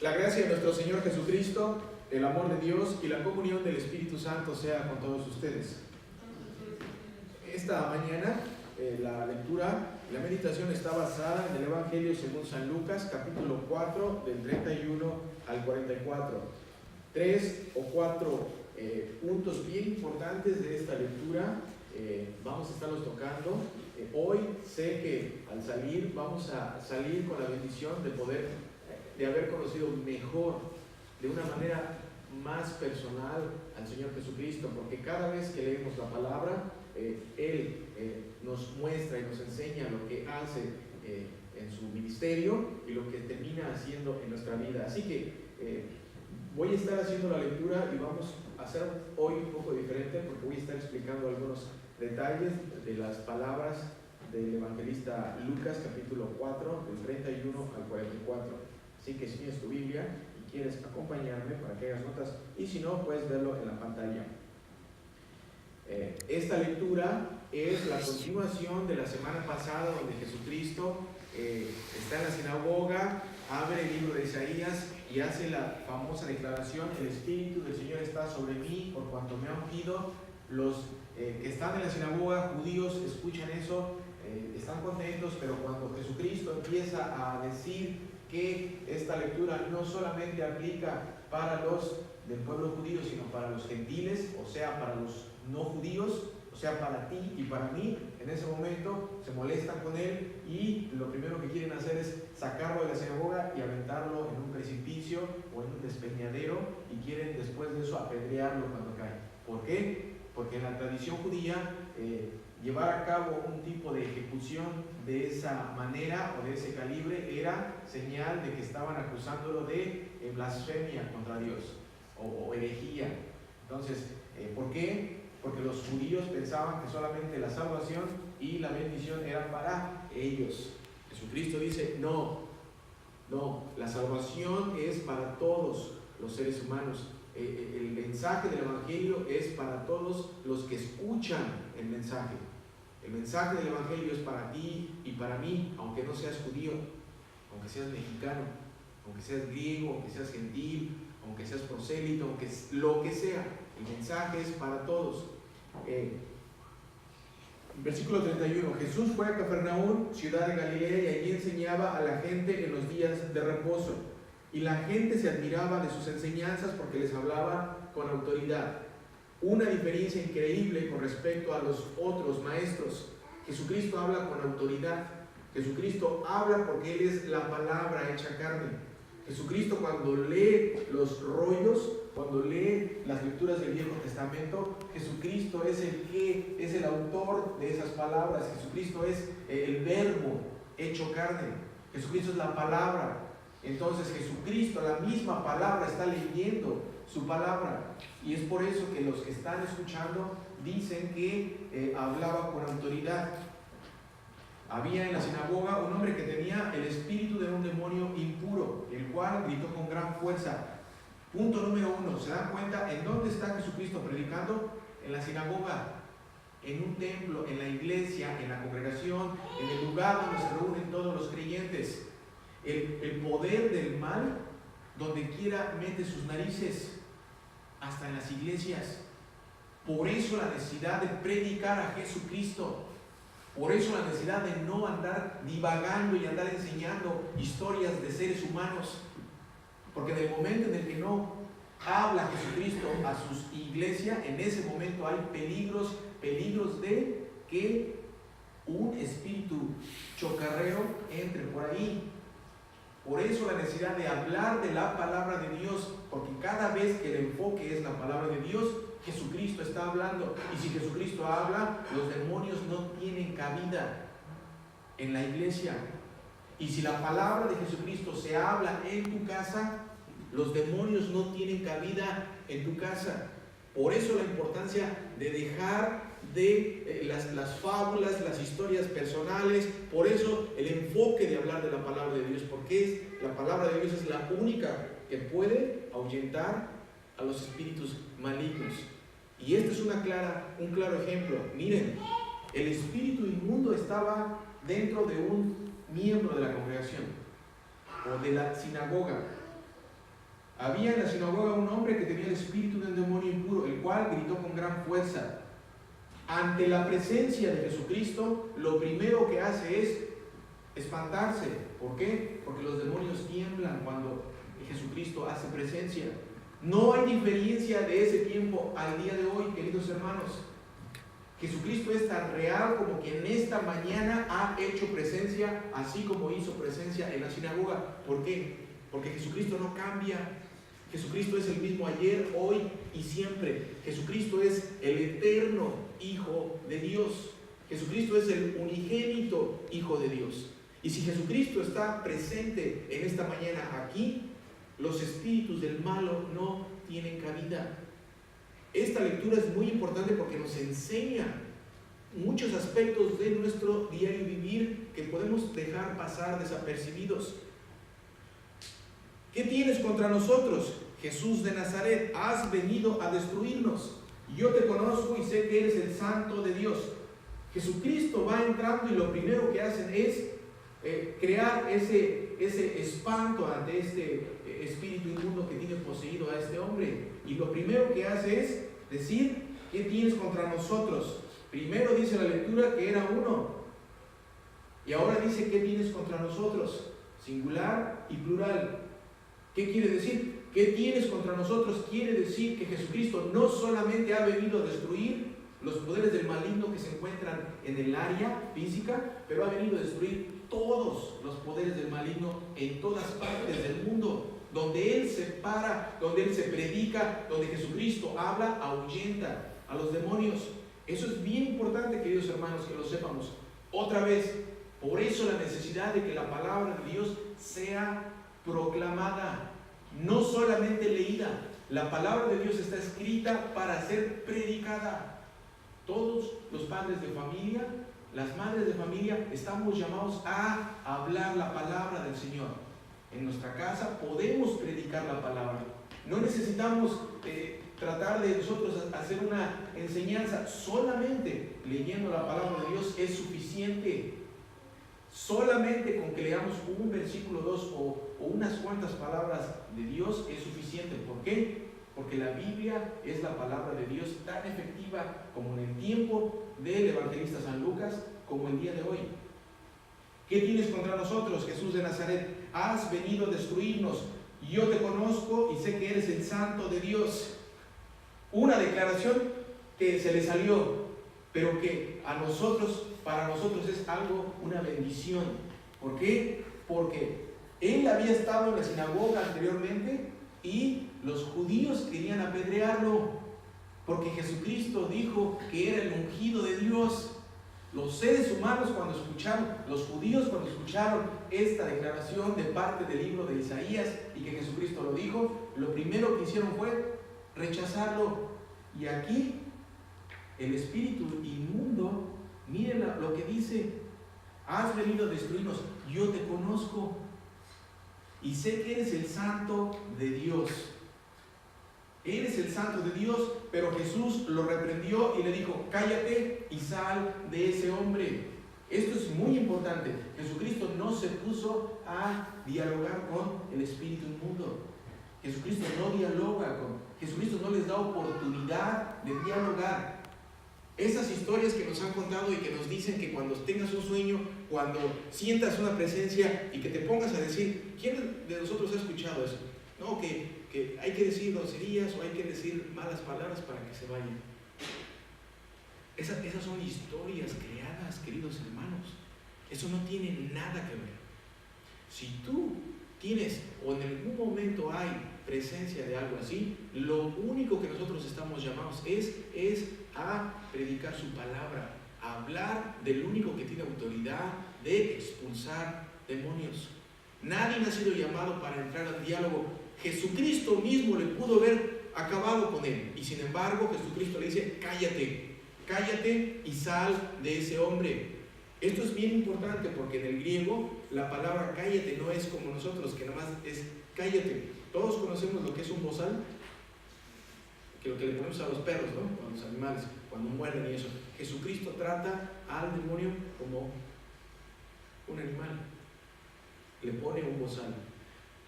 La gracia de nuestro Señor Jesucristo, el amor de Dios y la comunión del Espíritu Santo sea con todos ustedes. Esta mañana la lectura, la meditación está basada en el Evangelio según San Lucas, capítulo 4, del 31 al 44. 3 o 4 puntos bien importantes de esta lectura vamos a estarlos tocando. Hoy sé que al salir vamos a salir con la bendición de haber conocido mejor, de una manera más personal al Señor Jesucristo, porque cada vez que leemos la palabra, Él nos muestra y nos enseña lo que hace en su ministerio y lo que termina haciendo en nuestra vida. Así que voy a estar haciendo la lectura y vamos a hacer hoy un poco diferente, porque voy a estar explicando algunos detalles de las palabras del evangelista Lucas, capítulo 4, del 31 al 44. Así que si tienes tu Biblia y quieres acompañarme para que hagas notas, y si no, puedes verlo en la pantalla. Esta lectura es la continuación de la semana pasada, donde Jesucristo está en la sinagoga, abre el libro de Isaías y hace la famosa declaración: el Espíritu del Señor está sobre mí, por cuanto me ha ungido. Los que están en la sinagoga, judíos, escuchan eso, están contentos, pero cuando Jesucristo empieza a decir que esta lectura no solamente aplica para los del pueblo judío, sino para los gentiles, o sea, para los no judíos, o sea, para ti y para mí, en ese momento se molestan con él y lo primero que quieren hacer es sacarlo de la sinagoga y aventarlo en un precipicio o en un despeñadero, y quieren después de eso apedrearlo cuando cae. ¿Por qué? Porque en la tradición judía llevar a cabo un tipo de ejecución de esa manera o de ese calibre era señal de que estaban acusándolo de blasfemia contra Dios o herejía. Entonces, ¿por qué? Porque los judíos pensaban que solamente la salvación y la bendición eran para ellos. Jesucristo dice: no, la salvación es para todos los seres humanos. El mensaje del Evangelio es para todos los que escuchan el mensaje. El mensaje del Evangelio es para ti y para mí, aunque no seas judío, aunque seas mexicano, aunque seas griego, aunque seas gentil, aunque seas prosélito, aunque lo que sea. El mensaje es para todos. Versículo 31. Jesús fue a Cafarnaúm, ciudad de Galilea, y allí enseñaba a la gente en los días de reposo. Y la gente se admiraba de sus enseñanzas porque les hablaba con autoridad. Una diferencia increíble con respecto a los otros maestros. Jesucristo habla con autoridad. Jesucristo habla porque Él es la palabra hecha carne. Jesucristo, cuando lee los rollos, cuando lee las lecturas del Viejo Testamento, Jesucristo es el autor de esas palabras. Jesucristo es el verbo hecho carne. Jesucristo es la palabra. Entonces Jesucristo, la misma palabra, está leyendo su palabra, y es por eso que los que están escuchando dicen que hablaba con autoridad. Había en la sinagoga un hombre que tenía el espíritu de un demonio impuro, el cual gritó con gran fuerza. Punto número 1, ¿se dan cuenta en dónde está Jesucristo predicando? En la sinagoga, en un templo, en la iglesia, en la congregación, en el lugar donde se reúnen todos los creyentes. El poder del mal, donde quiera, mete sus narices, hasta en las iglesias. Por eso la necesidad de predicar a Jesucristo. Por eso la necesidad de no andar divagando y andar enseñando historias de seres humanos. Porque en el momento en el que no habla Jesucristo a sus iglesias, en ese momento hay peligros de que un espíritu chocarrero entre por ahí. Por eso la necesidad de hablar de la palabra de Dios, porque cada vez que el enfoque es la palabra de Dios, Jesucristo está hablando. Y si Jesucristo habla, los demonios no tienen cabida en la iglesia. Y si la palabra de Jesucristo se habla en tu casa, los demonios no tienen cabida en tu casa. Por eso la importancia de dejar de las fábulas, las historias personales. Por eso el enfoque de hablar de la palabra de Dios, porque la palabra de Dios es la única que puede ahuyentar a los espíritus malignos. Y este es un claro ejemplo. Miren, el espíritu inmundo estaba dentro de un miembro de la congregación o de la sinagoga. Había en la sinagoga un hombre que tenía el espíritu del demonio impuro, el cual gritó con gran fuerza. Ante la presencia de Jesucristo, lo primero que hace es espantarse. ¿Por qué? Porque los demonios tiemblan cuando Jesucristo hace presencia. No hay diferencia de ese tiempo al día de hoy, queridos hermanos. Jesucristo es tan real como que en esta mañana ha hecho presencia, así como hizo presencia en la sinagoga. ¿Por qué? Porque Jesucristo no cambia. Jesucristo es el mismo ayer, hoy y siempre. Jesucristo es el eterno Hijo de Dios. Jesucristo es el unigénito Hijo de Dios. Y si Jesucristo está presente en esta mañana aquí, los espíritus del malo no tienen cabida. Esta lectura es muy importante porque nos enseña muchos aspectos de nuestro diario vivir que podemos dejar pasar desapercibidos. ¿Qué tienes contra nosotros, Jesús de Nazaret? Has venido a destruirnos. Yo te conozco y sé que eres el Santo de Dios. Jesucristo va entrando y lo primero que hacen es crear ese espanto ante este espíritu inmundo que tiene poseído a este hombre. Y lo primero que hace es decir: ¿qué tienes contra nosotros? Primero dice la lectura que era uno, y ahora dice: ¿qué tienes contra nosotros? Singular y plural. ¿Qué quiere decir? ¿Qué tienes contra nosotros? Quiere decir que Jesucristo no solamente ha venido a destruir los poderes del maligno que se encuentran en el área física, pero ha venido a destruir todos los poderes del maligno en todas partes del mundo. Donde Él se para, donde Él se predica, donde Jesucristo habla, ahuyenta a los demonios. Eso es bien importante, queridos hermanos, que lo sepamos. Otra vez, por eso la necesidad de que la palabra de Dios sea proclamada, no solamente leída. La palabra de Dios está escrita para ser predicada. Todos los padres de familia, las madres de familia, estamos llamados a hablar la palabra del Señor. En nuestra casa podemos predicar la palabra. No necesitamos tratar de nosotros hacer una enseñanza. Solamente leyendo la palabra de Dios es suficiente. Solamente con que leamos un versículo 2 o unas cuantas palabras de Dios es suficiente. ¿Por qué? Porque la Biblia es la palabra de Dios tan efectiva como en el tiempo del evangelista San Lucas, como el día de hoy. ¿Qué tienes contra nosotros, Jesús de Nazaret? Has venido a destruirnos. Yo te conozco y sé que eres el Santo de Dios. Una declaración que se le salió, pero que para nosotros es algo, una bendición. ¿Por qué? Porque él había estado en la sinagoga anteriormente y los judíos querían apedrearlo, porque Jesucristo dijo que era el ungido de Dios. Los seres humanos los judíos cuando escucharon esta declaración de parte del libro de Isaías y que Jesucristo lo dijo, lo primero que hicieron fue rechazarlo. Y aquí el espíritu inmundo, miren lo que dice: has venido a destruirnos, yo te conozco y sé que eres el Santo de Dios. Eres el Santo de Dios. Pero Jesús lo reprendió y le dijo: cállate y sal de ese hombre. Esto es muy importante. Jesucristo no se puso a dialogar con el espíritu inmundo. Jesucristo no dialoga Jesucristo no les da oportunidad de dialogar. Esas historias que nos han contado y que nos dicen que cuando tengas un sueño, cuando sientas una presencia y que te pongas a decir, ¿quién de nosotros ha escuchado eso? No, que hay que decir groserías o hay que decir malas palabras para que se vayan. Esas son historias creadas, queridos hermanos. Eso no tiene nada que ver. Si tú tienes o en algún momento hay presencia de algo así, lo único que nosotros estamos llamados es a predicar su palabra, a hablar del único que tiene autoridad de expulsar demonios. Nadie ha sido llamado para entrar al diálogo. Jesucristo mismo le pudo haber acabado con él, y sin embargo Jesucristo le dice: cállate y sal de ese hombre. Esto es bien importante porque en el griego la palabra cállate no es como nosotros, que nada más es cállate. Todos conocemos lo que es un bozal, que lo que le ponemos a los perros, ¿no? A los animales, cuando mueren y eso. Jesucristo trata al demonio como un animal. Le pone un bozal.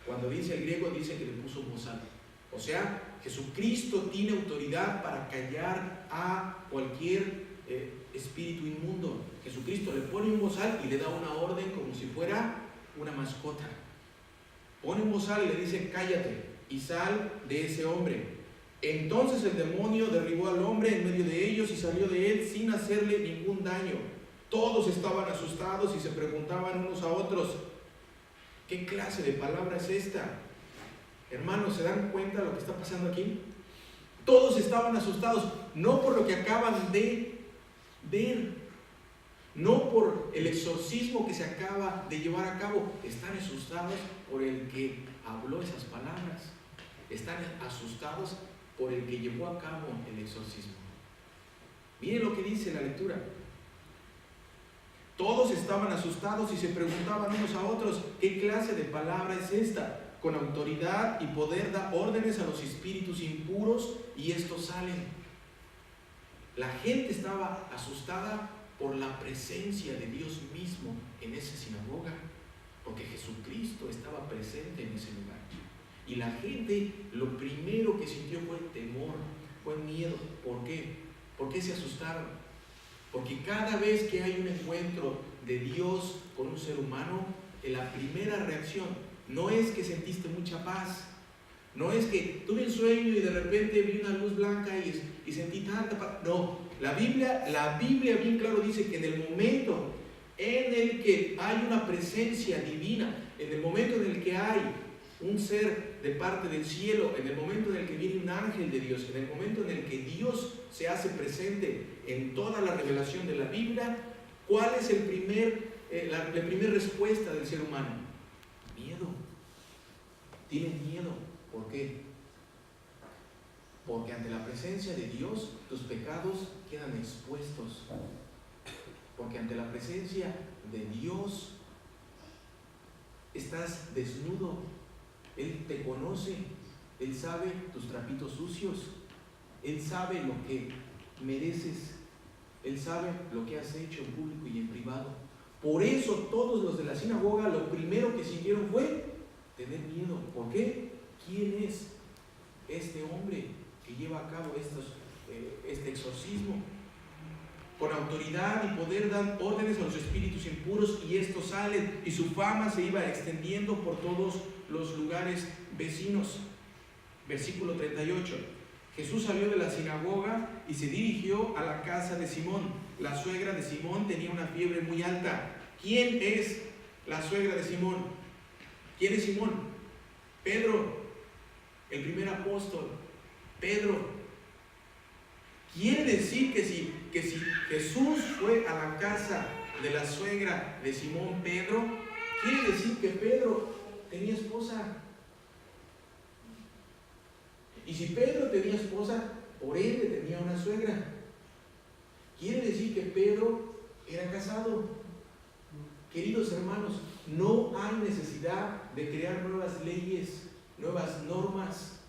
Cuando dice el griego, dice que le puso un bozal. O sea, Jesucristo tiene autoridad para callar a cualquier espíritu inmundo. Jesucristo le pone un bozal y le da una orden como si fuera una mascota. Pone un bozal y le dice: cállate y sal de ese hombre. Entonces el demonio derribó al hombre en medio de ellos y salió de él sin hacerle ningún daño. Todos estaban asustados y se preguntaban unos a otros: ¿qué clase de palabra es esta? Hermanos, ¿se dan cuenta de lo que está pasando aquí? Todos estaban asustados, no por lo que acaban de ver, no por el exorcismo que se acaba de llevar a cabo. Están asustados por el que habló esas palabras. Están asustados por el que llevó a cabo el exorcismo. Miren lo que dice la lectura. Todos estaban asustados y se preguntaban unos a otros: ¿qué clase de palabra es esta? Con autoridad y poder da órdenes a los espíritus impuros y estos salen. La gente estaba asustada por la presencia de Dios mismo en esa sinagoga, porque Jesucristo estaba presente en ese lugar. Y la gente lo primero que sintió fue temor, fue miedo. ¿Por qué? ¿Por qué se asustaron? Porque cada vez que hay un encuentro de Dios con un ser humano, la primera reacción no es que sentiste mucha paz, no es que tuve un sueño y de repente vi una luz blanca y sentí tanta paz. No, la Biblia bien claro dice que en el momento en el que hay una presencia divina, en el momento en el que hay un ser de parte del cielo, en el momento en el que viene un ángel de Dios, en el momento en el que Dios se hace presente en toda la revelación de la Biblia, ¿cuál es la primera respuesta del ser humano? Miedo. Tienen miedo. ¿Por qué? Porque ante la presencia de Dios, tus pecados quedan expuestos. Porque ante la presencia de Dios, estás desnudo. Él te conoce, Él sabe tus trapitos sucios, Él sabe lo que mereces, Él sabe lo que has hecho en público y en privado. Por eso todos los de la sinagoga lo primero que sintieron fue tener miedo. ¿Por qué? ¿Quién es este hombre que lleva a cabo este exorcismo? Con autoridad y poder dan órdenes a los espíritus impuros y estos salen, y su fama se iba extendiendo por todos los lugares vecinos. Versículo 38. Jesús salió de la sinagoga y se dirigió a la casa de Simón. La suegra de Simón tenía una fiebre muy alta. ¿Quién es la suegra de Simón? ¿Quién es Simón? Pedro, el primer apóstol. Pedro. Quiere decir que si Jesús fue a la casa de la suegra de Simón Pedro, quiere decir que Pedro tenía esposa. Y si Pedro tenía esposa, por ende tenía una suegra. Quiere decir que Pedro era casado. Queridos hermanos, no hay necesidad de crear nuevas leyes, nuevas normas.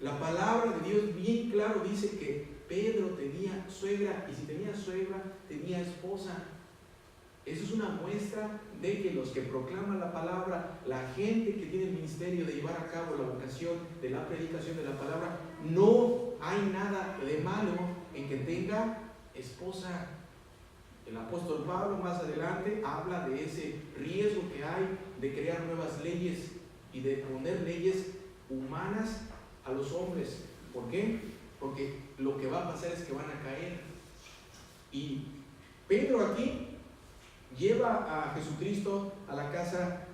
La palabra de Dios bien claro dice que Pedro tenía suegra, y si tenía suegra, tenía esposa. Eso es una muestra de que los que proclaman la palabra, la gente que tiene el ministerio de llevar a cabo la vocación de la predicación de la palabra, no hay nada de malo en que tenga esposa. El apóstol Pablo más adelante habla de ese riesgo que hay de crear nuevas leyes y de poner leyes humanas a los hombres. ¿Por qué? Porque lo que va a pasar es que van a caer. Y Pedro aquí lleva a Jesucristo a la casa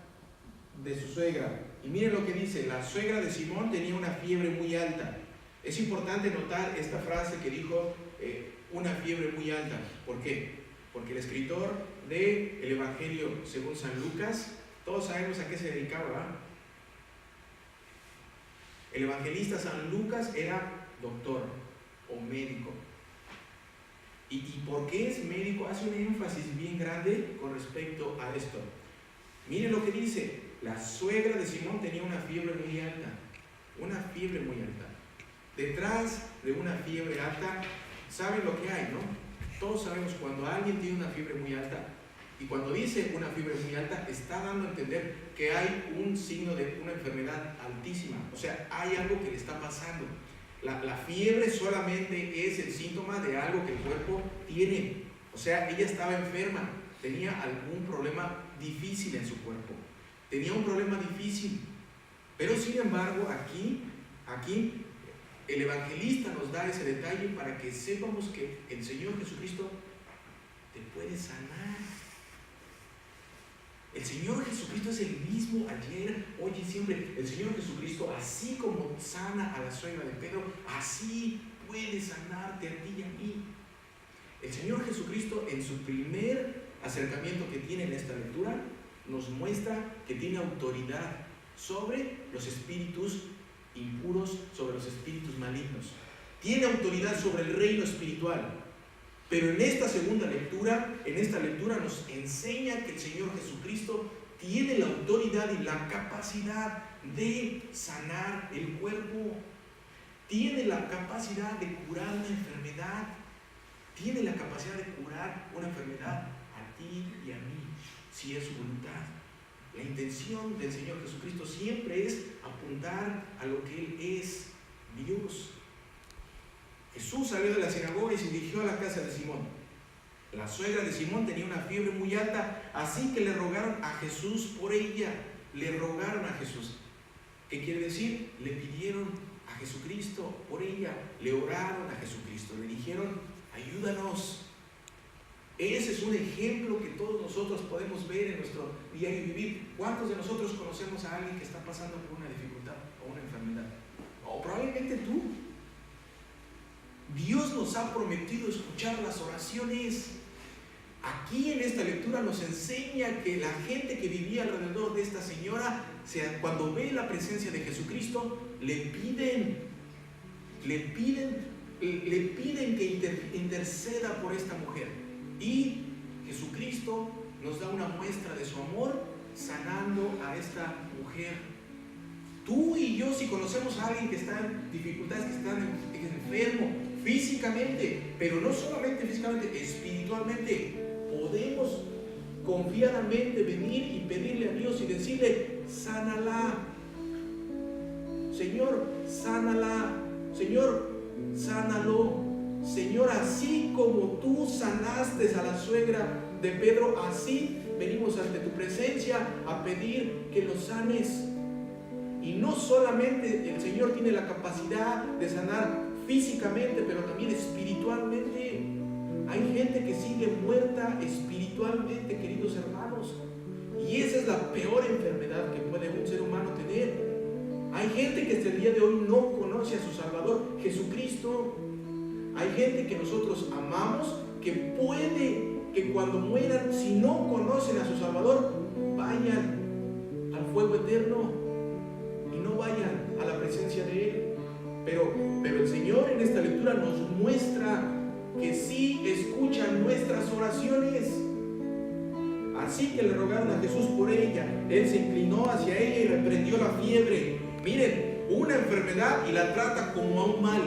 de su suegra. Y miren lo que dice: la suegra de Simón tenía una fiebre muy alta. Es importante notar esta frase que dijo, una fiebre muy alta. ¿Por qué? Porque el escritor del Evangelio según San Lucas, todos sabemos a qué se dedicaba, ¿verdad? El evangelista San Lucas era doctor o médico. ¿Y por qué es médico? Hace un énfasis bien grande con respecto a esto. Miren lo que dice: la suegra de Simón tenía una fiebre muy alta. Una fiebre muy alta. Detrás de una fiebre alta, ¿saben lo que hay, no? Todos sabemos cuando alguien tiene una fiebre muy alta, Y cuando dice una fiebre muy alta, está dando a entender que hay un signo de una enfermedad altísima. O sea, hay algo que le está pasando. La fiebre solamente es el síntoma de algo que el cuerpo tiene. O sea, ella estaba enferma, tenía algún problema difícil en su cuerpo. Tenía un problema difícil. Pero sin embargo, aquí el evangelista nos da ese detalle para que sepamos que el Señor Jesucristo te puede sanar. El Señor Jesucristo es el mismo ayer, hoy y siempre. El Señor Jesucristo, así como sana a la suegra de Pedro, así puede sanarte a ti y a mí. El Señor Jesucristo, en su primer acercamiento que tiene en esta lectura, nos muestra que tiene autoridad sobre los espíritus impuros, sobre los espíritus malignos. Tiene autoridad sobre el reino espiritual. Pero en esta segunda lectura, nos enseña que el Señor Jesucristo tiene la autoridad y la capacidad de sanar el cuerpo. Tiene la capacidad de curar una enfermedad. Tiene la capacidad de curar una enfermedad a ti y a mí, si es su voluntad. La intención del Señor Jesucristo siempre es apuntar a lo que Él es, Dios. Jesús salió de la sinagoga y se dirigió a la casa de Simón. La suegra de Simón tenía una fiebre muy alta, así que le rogaron a Jesús por ella. Le rogaron a Jesús. ¿Qué quiere decir? Le pidieron a Jesucristo por ella. Le oraron a Jesucristo. Le dijeron, ayúdanos. Ese es un ejemplo que todos nosotros podemos ver en nuestro diario vivir. ¿Cuántos de nosotros conocemos a alguien que está pasando por una dificultad o una enfermedad? O probablemente tú. Dios nos ha prometido escuchar las oraciones. Aquí en esta lectura nos enseña que la gente que vivía alrededor de esta señora, cuando ve la presencia de Jesucristo, le piden que interceda por esta mujer. Y Jesucristo nos da una muestra de su amor sanando a esta mujer. Tú y yo, si conocemos a alguien que está en dificultades, que está enfermo físicamente, pero no solamente físicamente, espiritualmente, podemos confiadamente venir y pedirle a Dios y decirle, sánala. Señor, sánala. Señor, sánalo. Señor, así como tú sanaste a la suegra de Pedro, así venimos ante tu presencia a pedir que lo sanes. Y no solamente el Señor tiene la capacidad de sanar físicamente, pero también espiritualmente. Hay gente que sigue muerta espiritualmente, queridos hermanos. Y esa es la peor enfermedad que puede un ser humano tener. Hay gente que hasta el día de hoy no conoce a su Salvador, Jesucristo. Hay gente que nosotros amamos, que puede que cuando mueran, si no conocen a su Salvador, vayan al fuego eterno y no vayan a la presencia de Él. Pero el Señor en esta lectura nos muestra que sí escuchan nuestras oraciones. Así que le rogaron a Jesús por ella. Él se inclinó hacia ella y reprendió la fiebre. Miren, una enfermedad y la trata como a un mal.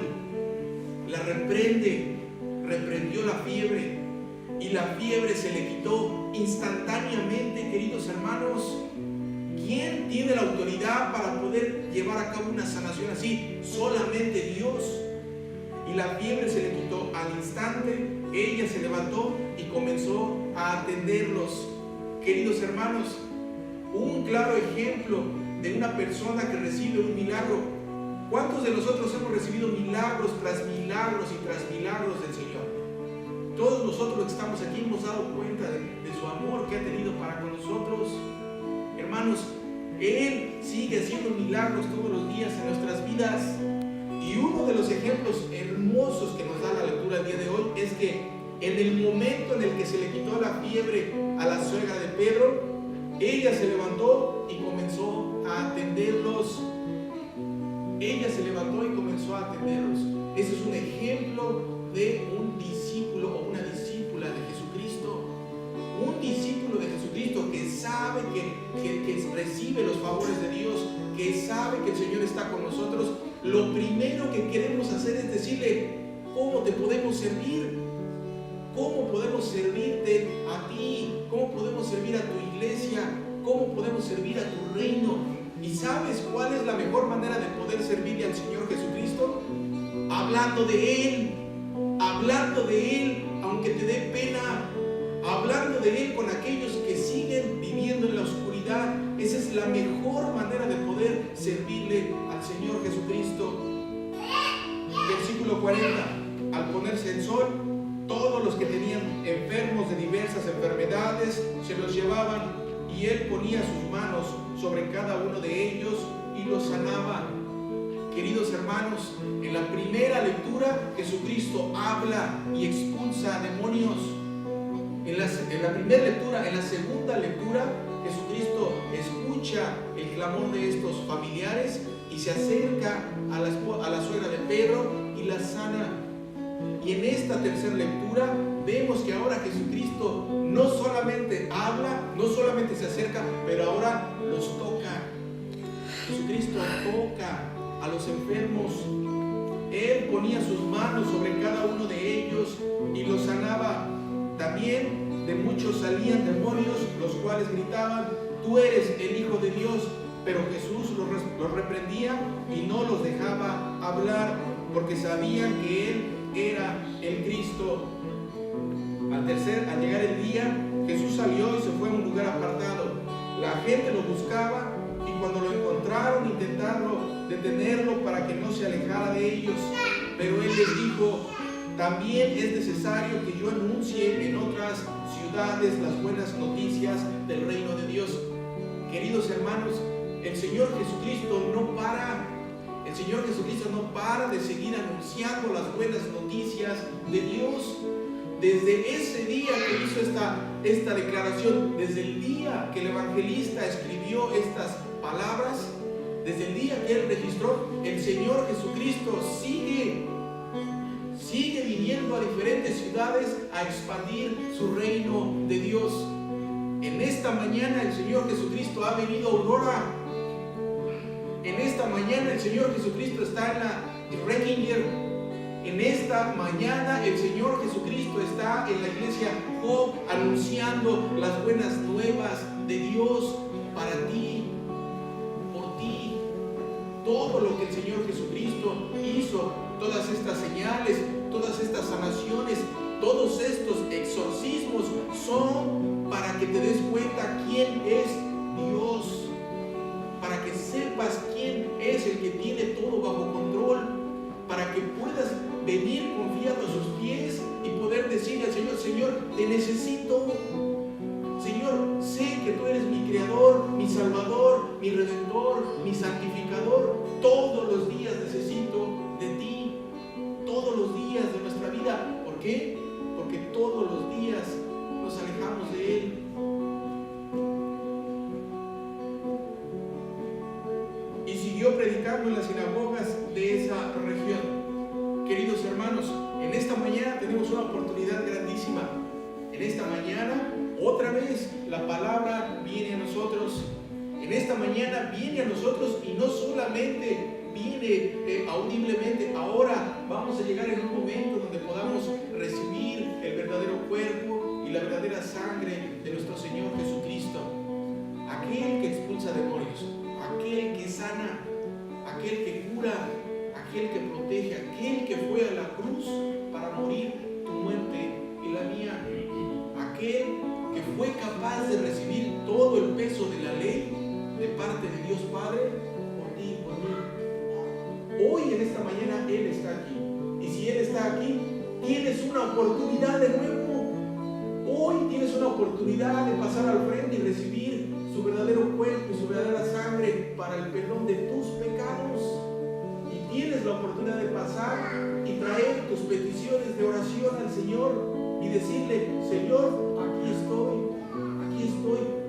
La reprendió la fiebre. Y la fiebre se le quitó instantáneamente, queridos hermanos. ¿Quién tiene la autoridad para poder llevar a cabo una sanación así? Solamente Dios. Y la fiebre se le quitó al instante. Ella se levantó y comenzó a atenderlos. Queridos hermanos, un claro ejemplo de una persona que recibe un milagro. ¿Cuántos de nosotros hemos recibido milagros tras milagros y tras milagros del Señor? Todos nosotros que estamos aquí hemos dado cuenta de su amor que ha tenido para con nosotros. Hermanos, Él sigue haciendo milagros todos los días en nuestras vidas. Y uno de los ejemplos hermosos que nos da la lectura el día de hoy es que en el momento en el que se le quitó la fiebre a la suegra de Pedro, ella se levantó y comenzó a atenderlos. Ella se levantó y comenzó a atenderlos. Ese es un ejemplo de un discípulo o una discípula de Jesucristo. Un discípulo de Jesucristo que sabe que recibe los favores de Dios, que sabe que el Señor está con nosotros. Lo primero que queremos hacer es decirle, ¿cómo te podemos servir? ¿Cómo podemos servirte a ti? ¿Cómo podemos sabes cuál es la mejor manera de poder servirle al Señor Jesucristo? Hablando de Él, aunque te dé pena, hablando de Él con aquellos que siguen viviendo en la oscuridad. Esa es la mejor manera de poder servirle al Señor Jesucristo. Versículo 40, al ponerse el sol, todos los que tenían enfermos de diversas enfermedades se los llevaban, y Él ponía sus manos sobre cada uno de ellos y los sanaba. Queridos hermanos, en la primera lectura Jesucristo habla y expulsa demonios. En la primera lectura, en la segunda lectura, Jesucristo escucha el clamor de estos familiares y se acerca a la suegra de Pedro y la sana. Y en esta tercera lectura vemos que ahora Jesucristo no solamente habla, no solamente se acerca, pero ahora los toca. Jesucristo toca a los enfermos. Él ponía sus manos sobre cada uno de ellos y los sanaba. También de muchos salían demonios, los cuales gritaban: tú eres el Hijo de Dios. Pero Jesús los reprendía y no los dejaba hablar, porque sabían que Él era el Cristo. Al llegar el día, Jesús salió y se fue a un lugar apartado. La gente lo buscaba, y cuando lo encontraron intentaron detenerlo para que no se alejara de ellos. Pero Él les dijo: también es necesario que yo anuncie en otras ciudades las buenas noticias del reino de Dios. Queridos hermanos, el Señor Jesucristo no para de seguir anunciando las buenas noticias de Dios. Desde ese día que hizo esta declaración, desde el día que el evangelista escribió estas palabras, desde el día que él registró, el Señor Jesucristo sigue viniendo a diferentes ciudades a expandir su reino de Dios. En esta mañana el Señor Jesucristo ha venido a Aurora. En esta mañana el Señor Jesucristo está en la Reckinger. En esta mañana el Señor Jesucristo está en la iglesia Job, anunciando las buenas nuevas de Dios para ti, por ti. Todo lo que el Señor Jesucristo hizo, todas estas señales, todas estas sanaciones, todos estos exorcismos son para que te des cuenta quién es Dios, para que sepas quién es el que tiene todo bajo control, para que puedas venir confiado a sus pies y poder decirle al Señor: Señor, te necesito. Señor, sé que tú eres mi creador, mi salvador, mi redentor, mi santificador. Todos los días necesito de ti, todos los días de nuestra vida. ¿Por qué? Porque todos los días nos alejamos de Él. Y siguió predicando en las sinagogas de esa región. Queridos hermanos, en esta mañana tenemos una oportunidad grandísima. En esta mañana, otra vez, la palabra viene a nosotros. En esta mañana viene a nosotros, y no solamente viene audiblemente. Ahora vamos a llegar en un momento donde podamos recibir el verdadero cuerpo y la verdadera sangre de nuestro Señor Jesucristo. Aquel que expulsa demonios, aquel que sana, aquel que cura, aquel que protege, aquel que fue a la cruz para morir tu muerte y la mía, aquel que fue capaz de recibir todo el peso de la ley de parte de Dios Padre por ti y por mí. Hoy en esta mañana Él está aquí, y si Él está aquí, tienes una oportunidad de nuevo. Hoy tienes una oportunidad de pasar al frente y recibir su verdadero cuerpo y su verdadera sangre para el perdón de tus pecados. Y tienes la oportunidad de pasar y traer tus peticiones de oración al Señor y decirle: Señor, aquí estoy